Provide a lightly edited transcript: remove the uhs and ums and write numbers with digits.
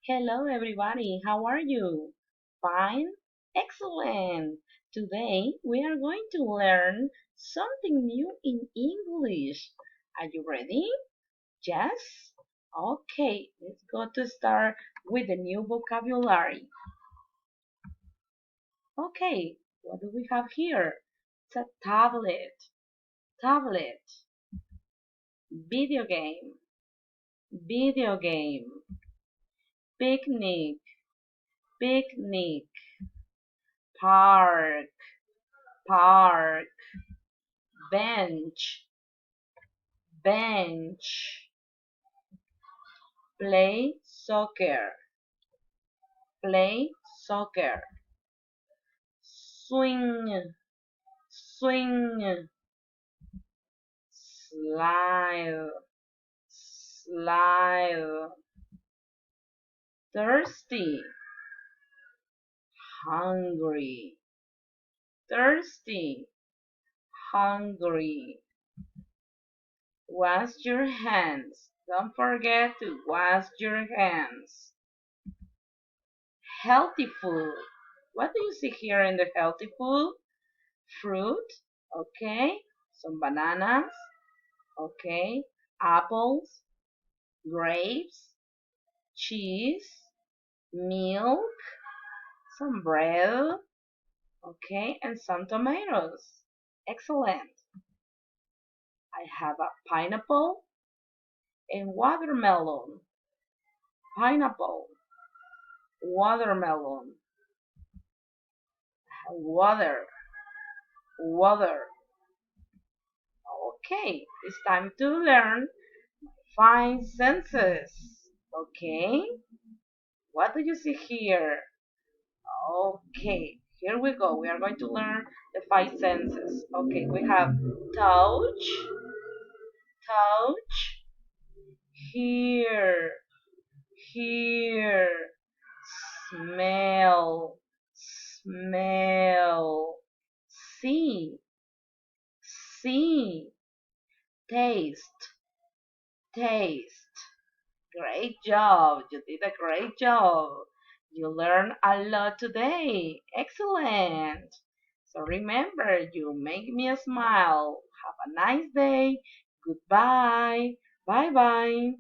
Hello, everybody. How are you? Fine? Excellent. Today we are going to learn something new in English. Are you ready? Yes? Okay, let's go to start with the new vocabulary. Okay, what do we have here? It's a tablet. Tablet. Video game. Video game. Picnic. Picnic. Park. Park. Bench. Bench. Play soccer. Play soccer. Swing. Swing. Slide. Slide. Thirsty. Hungry. Thirsty. Hungry. Wash your hands. Don't forget to wash your hands. Healthy food. What do you see here in the healthy food? Fruit, okay. Some bananas, okay. Apples, grapes, cheese, milk, some bread, okay, and some tomatoes. Excellent. I have a pineapple and watermelon. Pineapple, watermelon, water, water. Okay, it's time to learn five senses. Okay, what do you see here? Okay, here we go. We are going to learn the five senses. Okay, we have touch, touch, hear, hear, smell, smell, see, see, taste, taste. Great job. You did a great job. You learned a lot today. Excellent. So remember, you make me smile. Have a nice day. Goodbye. Bye bye.